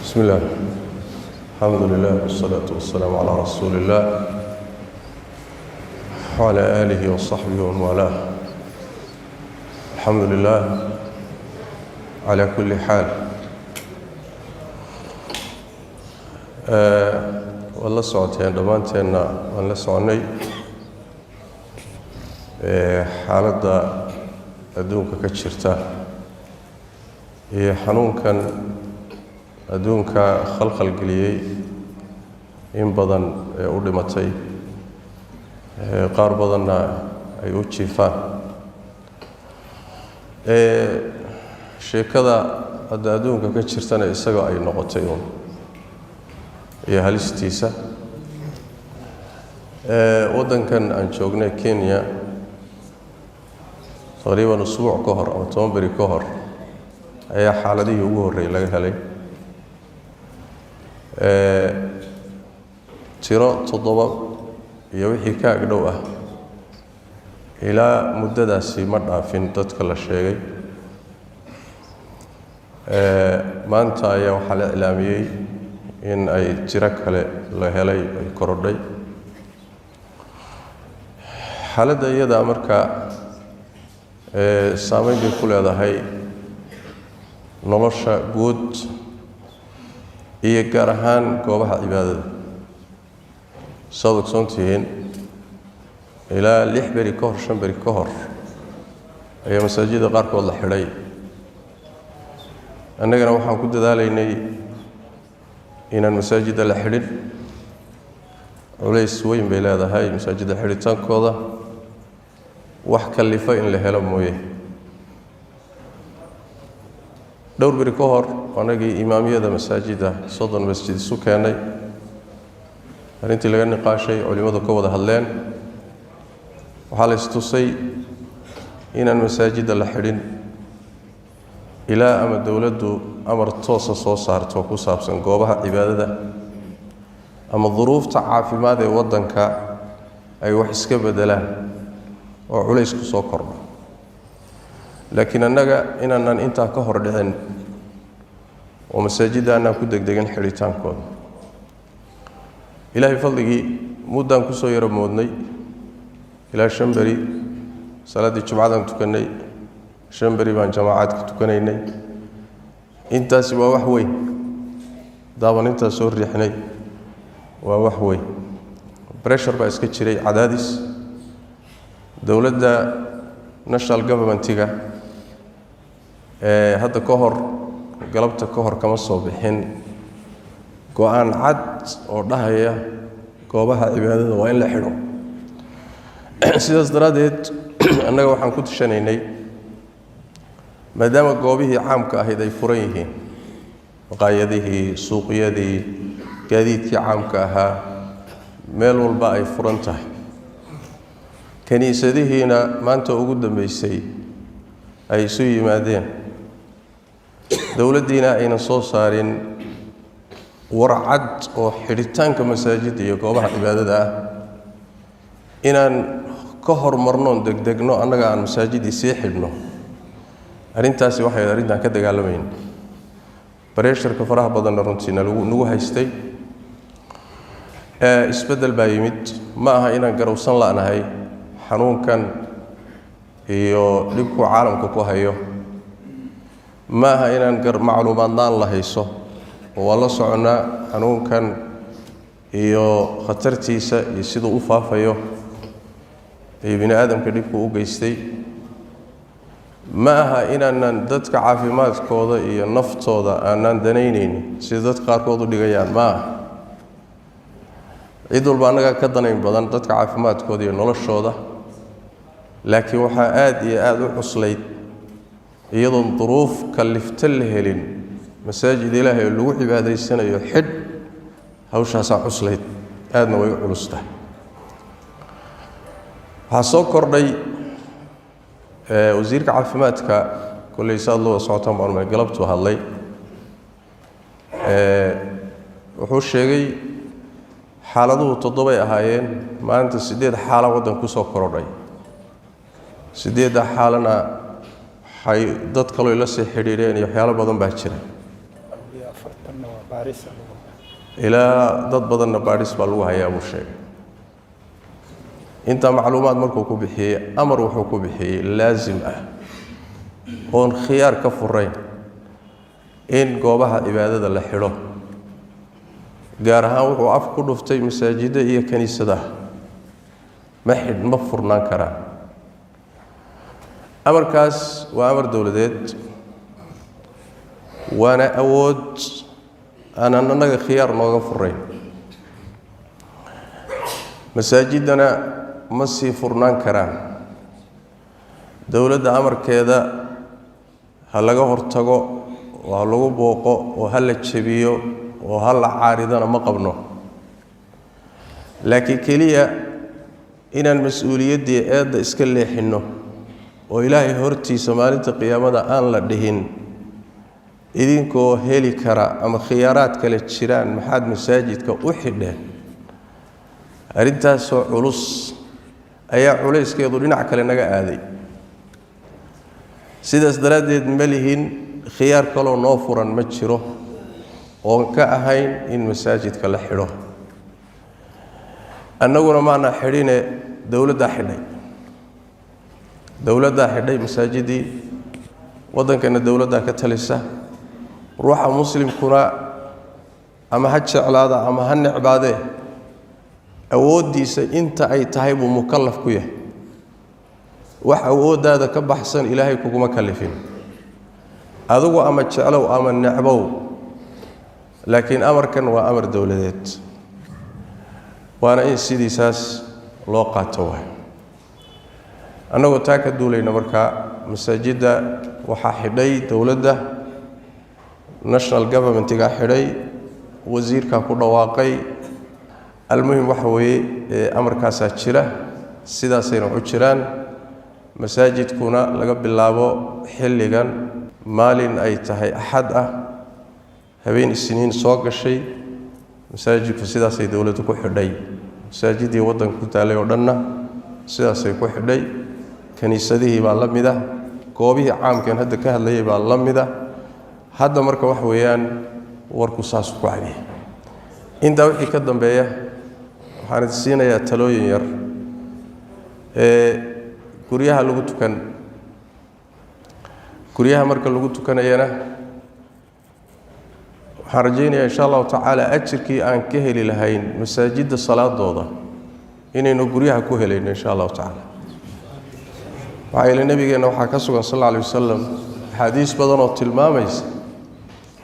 بسم الله الحمد لله والصلاة والسلام على رسول الله وعلى آله وصحبه ومن والاه. الحمد لله على كل حال. والله سعودين دمانتنا والله سعوني حالة أدونك كتشرتا هي حنون كان أدونك خلق القليي إن بدن أولمتي قار بدنا أي أوتشيفان شيء كذا أدونك كتشرتنا إسقى أي نقطيون يا هالستيسة ودن كان عن شوقنا كينيا تقريبا أسبوع كهر أو تنبري كهر أي حالة دي يوجه الرجال هلي ترى تضبط يوحي كأجدوه إلى مدة سيمرة في تذكر الشيء ما أنت يا حالة إعلامية إن أي ترك لهلي كردي حالة يدا أمريكا سامي بكل هذا هاي نلاشى جود يجرهان قوبها عبادة صادق سنتين إلى لحبري كهر شنبري كهر أي مساجد غارك والله حري أنا جرا وحنا كنت ذاليني إن المساجد الحرين وليس وين بلاد هاي مساجد الحرين تنقضة وحكى اللي فين لهلا مويه دور بريكوهر وأنا جي إمامية ده مساجد صدر مسجد السكاني أنت اللي قال نقاشي علماء كوضة هلين وحال استوصي إن المساجد الحرين إلى أما الدولة أمر توصى صوصار توكو سابسن قوبها عبادة أما الظروف تعافي ماذا يوضنك أي وحسك بدلا وعليسك سوكرنا لكن إننا أنت كهر لهن ومساجد أنا كدك دقن حريتان كون إلهي فضلك مدان كسو يرب مودني إلى شنبري صلاة الجمعة تكني شنبري بان جماعات تكنيني انت سوى وحوي داون انت سور ريحني ووحوي بريشر با اسكا جيري عداديس دولدا ناشونال جوفرمنتيغا هذا كهر قلبت كهر كما سو بخين go'aan cad oo dhahaya goobaha cibaadada waa in la xidho sidaas daraadeed annaga waxaan ku tashanaynay maadaama goobihii caamka ahayd ay furan yihiin maqaayadihii suuqyadii gaadiidkii caamka ahaa meel walba ay furan tahay kaniisadihiina maanta ugu dambeysay ay isu yimaadeen dowladdiina ayna soo saarin warcad oo xidhitaanka masaajid iyo goobaha cibaadada ah inaan ka hormarno degdegno annaga aan masaajidii sii xidhno arrintaasi waxay arrintan ka dagaalamayeen bareesharka faraha badan runtiina lagu haystay isbedel baa yimid ma aha inaan garowsan laanahay xanuunkan iyo dhibku caalamka ku hayo ma aha inaan macluumaadnaan la hayso oo la soconaa xanuunkan iyo khatartiisa iyo sidoo u faafayo ee bini aadamka dhibku u geystay ma aha inaan dadka caafimaadkooda iyo naftooda aanan danaynaynin sida dadka qaarkood u dhigayaan ma aha cid walba anaga ka danayn badan dadka caafimaadkooda iyo noloshooda laakiin waxaa aad iyo aad u cuslayd iyadoo duruuf kalifta la helin مساجد إلهي اللي عبادة السنة يحد هوشها ساعسليت هذا ما يعلسته هسكر لي وزيرك عافماتك كل يسأل الله وصعته مع ما قلبته هاللي وحوش شيء حالته تضبي هايين ما أنت سديد حالة ودن كسكر لي سديد حالنا حي ضد كلو يلسي حريرين يحيال بدن بحشرين ilaa dad badanna baadhis baa lagu hayaa buu sheegay inta macluumaad markuu ku bixiyey amar wuxuu ku bixiyey laazim ah oon khiyaar ka furayn in goobaha cibaadada la xidho gaar ahaan wuxuu af ku dhuftay masaajida iyo kaniisadaha ma furnaan karaan amarkaas waa amar dowladeed waana awood aanan annaga khiyaar nooga furayn masaajidana ma sii furnaan karaan dowladda amarkeeda ha laga hortago oo ha lagu booqo oo ha la jabiyo oo ha la caaridana ma qabno laakiin keliya inaan mas-uuliyaddii eedda iska leexinno oo ilaahay hortiisa maalinta qiyaamada aan la dhihin idinkoo heli kara ama khiyaaraad kale jiraan maxaad masaajidka u xidheen arrintaasoo culus ayaa culayskeedu dhinac kale naga aaday sidaas daraaddeed ma lihin khiyaar kaloo noo furan ma jiro oon ka ahayn in masaajidka la xidho annaguna maana xidhine dowladdaa xidhay masaajidii waddankana dowladdaa ka talisa ruuxa muslimkuna ama ha jeclaada ama ha necbaadee awooddiisa inta ay tahay buu mukallaf ku yahay wax awooddaada ka baxsan ilaahay kuguma kallifin adigu ama jeclow ama necbow laakiin amarkan waa amar dowladeed waana in sidiisaas loo qaato waay annagoo taa ka duulayna markaa masaajidda waxaa xidhay dowladda national governmentigaa xidhay wasiirkaa ku dhawaaqay almuhim waxa weeye amarkaasaa jira sidaasayna u jiraan masaajidkuna laga bilaabo xilligan maalin ay tahay axad ah habeen isniin soo gashay masaajidku sidaasay dowladdu ku xidhay masaajidii waddanka ku taalay oo dhanna sidaasay ku xidhay kaniisadihii baa la mid ah goobihii caamkeen hadda ka hadlayay baa la mid ah hadda marka waxa weeyaan warku saas ku cadiyay intaa wixii ka dambeeya waxaan idin siinayaa talooyin yar guryaha lagu tukan guryaha marka lagu tukanayana waxaan rajaynayaa insha allahu tacaala ajirkii aan ka heli lahayn masaajidda salaadooda inaynu guryaha ku helayno insha allahu tacaala waxaa yeelay nabigeenna waxaa ka sugan sal alla alay wasalam axaadiis badan oo tilmaamaysa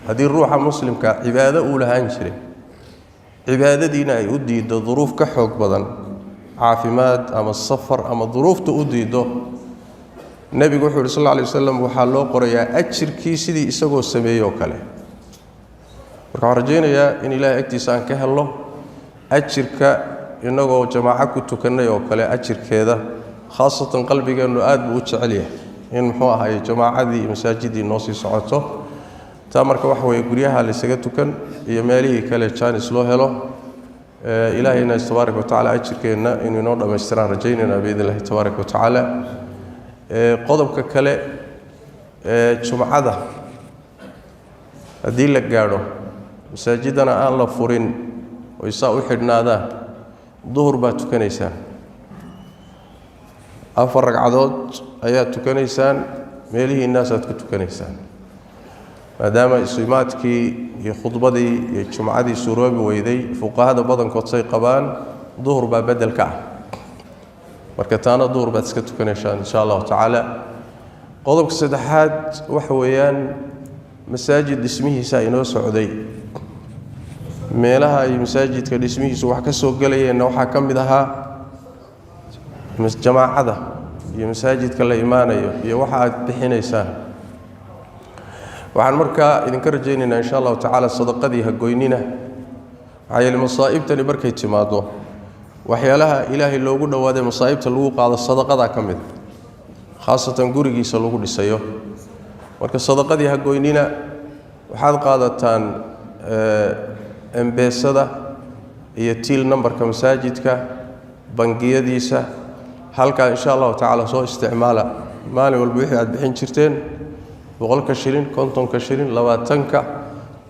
haddii ruuxa muslimka cibaado uu lahaan jiray cibaadadiina ay u diiddo duruuf ka xoog badan caafimaad ama safar ama duruufta u diiddo nebigu wuxuu yidhi sal alla alay wasalam waxaa loo qorayaa ajirkii sidii isagoo sameeyey oo kale marka waxaan rajaynayaa in ilaahay agtiisa aan ka helno ajirka innagoo jamaaco ku tukannay oo kale ajirkeeda khaasatan qalbigeennu aad buu u jecel yahay in muxuu ahaye jamaacadii iyo masaajiddii noo sii socoto taa marka waxa weeye guryaha laysaga tukan iyo meelihii kale jaanis loo helo ilaahayna tabaaraka wa tacaala ajirkeenna inuu inoo dhammaystiraan rajaynayna biidn illahi tabaaraka wa tacaala qodobka kale jumcada haddii la gaadho masaajidana aan la furin oy saa u xidhnaadaan duhur baad tukanaysaan 4 ragcadood ayaad tukanaysaan meelihiinaasaad ku tukanaysaan maadaama isuimaadkii iyo khudbadii iyo jumcadii suroobi weyday fuqahada badankood say qabaan duhur baa bedel ka ah marka taana duhur baad iska tukanaysaan insha allahu tacaala qodobka saddexaad waxa weeyaan masaajid dhismihiisa inoo socday meelaha ay masaajidka dhismihiisu wax ka soo galayeenna waxaa ka mid ahaa jamaacada iyo masaajidka la imaanayo iyo waxa aad bixinaysaan waxaan markaa idinka rajaynaynaa insha allahu tacaala sadaqadii hagoynina maxaa yeele masaa'ibtani markay timaado waxyaalaha ilaahay loogu dhowaaday masaa'ibta lagu qaado sadaqadaa ka mid khaasatan gurigiisa lagu dhisayo marka sadaqadii hagoynina waxaad qaadataan embeesada iyo tiil numberka masaajidka bangiyadiisa halkaa insha allahu tacaala soo isticmaala maalin walba wixii aad bixin jirteen 100 shilin 50 shilin 20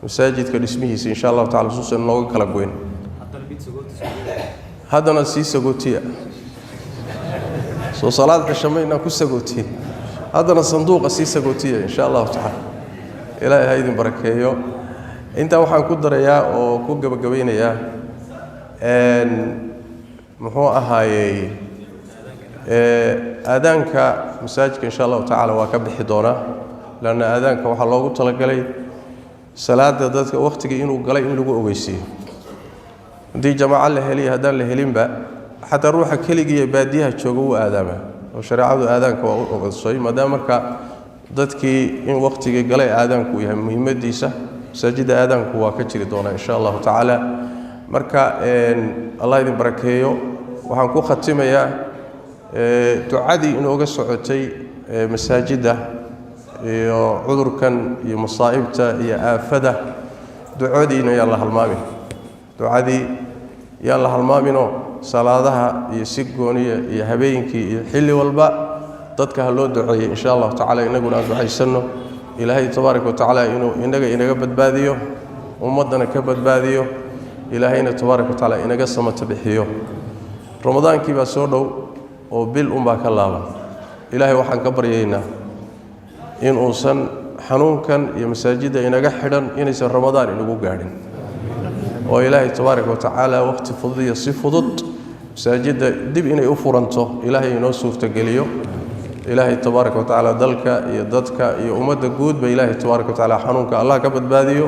masaajidka dhismihiisa insha Allah ta'ala suusan nooga kala goyn haddana sii sagootiya soo salaad cashamayna ku sagootiya haddana sanduuqa sii sagootiya insha Allah ta'ala ilaahay ha idin barakeeyo inta waxaan ku darayaa oo ku gabagabeynayaa muxuu ahaayay aadaanka masaajidka insha Allah ta'ala waa ka bixi doonaa laana aadaanka waxa loogu talagalay salaada dadka waqtiga inuu galay in lagu ogeysiyo hadii jamaaca la heliyo hadaan la helinba xataa ruuxa kaligiiya baadiyaha jooga uu aadaama oo shariicadu aadaanka waa u ogolsay maadaama marka dadkii in waqtiga galay aadaanku yahay muhiimadiisa masaajida aadaanku waa ka jiri doonaa insha Allah ta'ala marka Allah idin barakeeyo waxaan ku khatimayaa ducadii inooga socotay masaajida iyo cudurkan iyo masaa'ibta iyo aafada ducadiina yaa la halmaamin ducadii yaa la halmaamino salaadaha iyo si gooniya iyo habeenkii iyo xilli walba dadka loo duceeyo insha Allah ta'ala inaguna aan ducaysano ilaahay tabaaraka wa ta'ala inuu inaga badbaadiyo ummadana ka badbaadiyo ilaahayna tabaaraka wa ta'ala inaga samata bixiyo ramadaankii baa soo dhow oo bil baa ka laaban ilaahay waxaan ka baryaynaa in uusan xanuunkan iyo masaajida inaga xidhan inaysan ramadaan inagu gaadhin oo ilaahay tabaaraka wa ta'ala waqti fudud iyo si fudud masaajida dib inay u furanto ilaahay inoo suurta geliyo ilaahay tabaaraka wa ta'ala dalka iyo dadka iyo ummadda guud ba ilaahay tabaaraka wa ta'ala xanuunka Allah ka badbaadiyo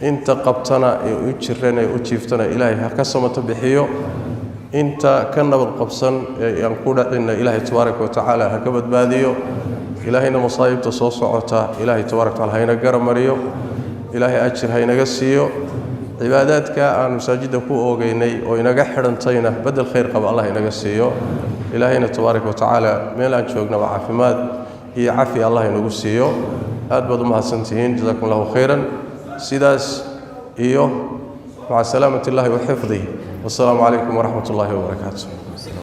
inta qabtana ee u jirana ee u jiiftana ilaahay ha ka samato bixiyo inta ka nabad qabsan ee aan ku dhacina ilaahay tabaaraka wa ta'ala ha ka badbaadiyo ilaahayna masaa'ibta soo socota ilaahay tabaaraka wa ta'ala hayna garamariyo ilaahay ajir haynaga siiyo cibaadaadka aan masaajida ku oogeynay oo inaga xidhantayna badal khayr qaba Allah inaga siiyo ilaahayna tabaaraka wa ta'ala meel aan joogno caafimaad iyo caafi Allah inagu siiyo aad baad u mahadsantihiin jazakumullahu khayran sidaas iyo maca salaamati Allah wa xifdhi wasalaamu calaykum wa rahmatullahi wa barakaatuh